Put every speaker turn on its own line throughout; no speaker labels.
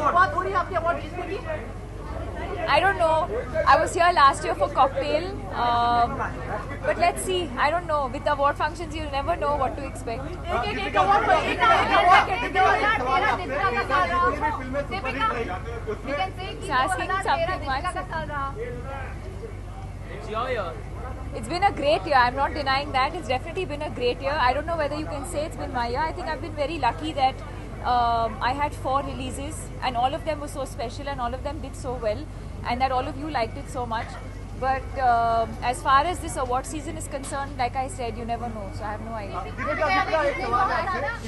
शुरुआत हो रही है आपके अवार्ड जीतने की?
I don't know. I was here last year for cocktail, but let's see. I don't know. With award functions, you never know what to expect.
एक award
Asking something once.
It's your year.
It's been a great year. I'm not denying that. It's definitely been a great year. I don't know whether you can say it's been my year. I think I've been very lucky that I had 4 releases and all of them were so special and all of them did so well and that all of you liked it so much. But as far as this award season is concerned, like I said, you never know. So I have no idea.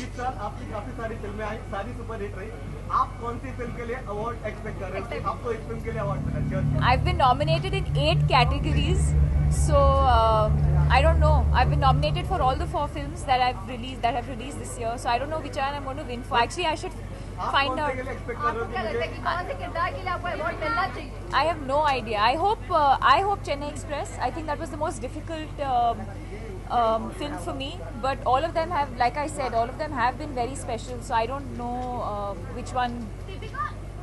इस साल आपकी काफी सारी फिल्में आई, सारी superhit रही. आप कौन सी फिल्म के लिए अवार्ड एक्सपेक्ट कर रहे हैं? आपको इस फिल्म के लिए अवार्ड मिला?
I've been nominated in 8 categories. So I don't know. I've been nominated for all the 4 films that have released this year. So I don't know which one I'm going to win for. Actually, I should find out. I have no idea. I hope Chennai Express. I think that was the most difficult film for me. But all of them have, like I said, all of them have been very special. So I don't know which one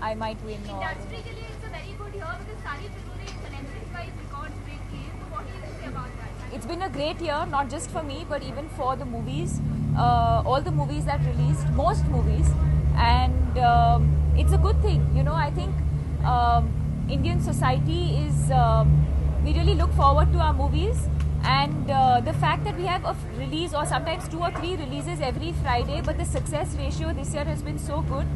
I might win. Or
Industry के लिए it's a very good year because सारी फिल्मों ने celebrity-wise records break किए. So what do you say about that?
It's been a great year, not just for me, but even for the movies. All the movies that released, most movies, and it's a good thing. You know, I think Indian society is. We really look forward to our movies, and the fact that we have a release or sometimes 2 or 3 releases every Friday, but the success ratio this year has been so good.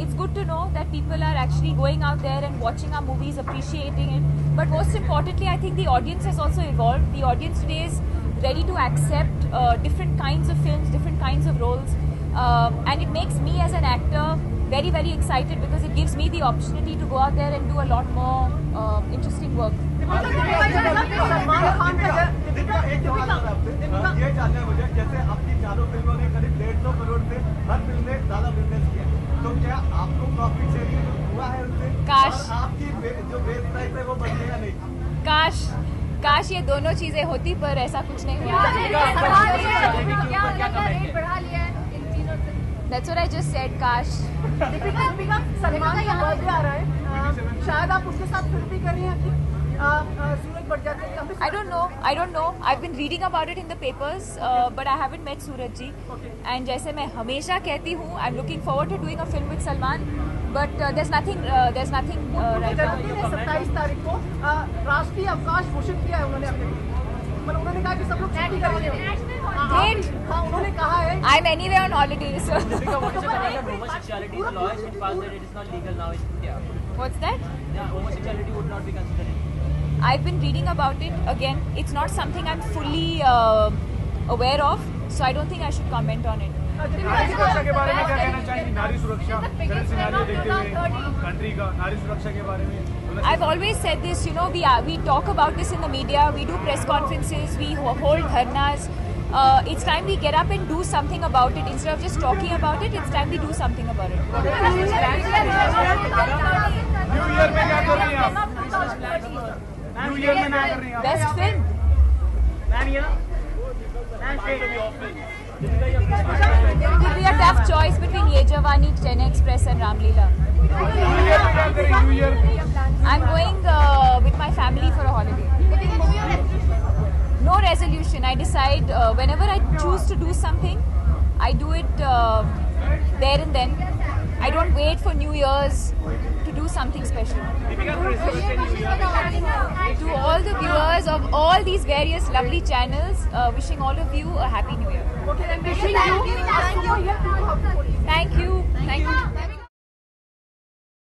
It's good to know that people are actually going out there and watching our movies, appreciating it. But most importantly, I think the audience has also evolved. The audience today is ready to accept different kinds of films, different kinds of roles. And it makes me as an actor very, very excited because it gives me the opportunity to go out there and do a lot more interesting work.
ये जानना है मुझे, जैसे आपकी चारों फिल्मों ने करीब 150 करोड़ से हर फिल्म ने ज्यादा बिजनेस किया, तो क्या आपको प्रॉफिट शेयरिंग हुआ है उनसे?
काश
आपकी जो बेस प्राइस है वो बढ़ेगा नहीं?
काश ये दोनों चीजें होती, पर ऐसा कुछ नहीं हुआ. That's what I just said. काश.
सलमान का बर्थडे आ रहा है, शायद आप उसके साथ फिल्म भी कर रही हैं. सूरज Barjatya.
I don't know. I've been reading about it in the papers, but I haven't met Suraj ji. And जैसे मैं हमेशा कहती हूँ, I'm looking forward to doing a film with Salman, but there's nothing right now.
27 तारीख को राष्ट्रीय अवकाश घोषित किया है उन्होंने अपने. मतलब उन्होंने कहा कि सब लोग छुट्टी करेंगे.
Great.
हाँ, उन्होंने कहा है.
I'm anyway on holiday, so.
Homosexuality is a law has been passed that it is not legal now in India.
What's that?
Yeah, homosexuality would not be considered.
I've been reading about it. Again, it's not something I'm fully aware of, so I don't think I should comment on it.
नारी सुरक्षा के बारे में क्या कहना चाहेंगी? नारी सुरक्षा करंट सिनेरियो देखते हुए कंट्री का नारी सुरक्षा के बारे में.
I've always said this, you know, we talk about this in the media, we do press conferences, we hold dharnas. It's time we get up and do something about it. Instead of just talking about it, it's time we do something about it.
New year में क्या कर रही हैं आप? New year में क्या कर रही हैं आप?
Best film. It will be a tough choice between Ye Jawani, Chennai Express and Ramleela. I'm going with my family for a holiday. No resolution. I decide whenever I choose to do something, I do it there and then. I don't wait for New Year's to do something special. To all the viewers of all these various lovely channels, wishing all of you a happy New Year.
Okay, and wishing you.
Thank you.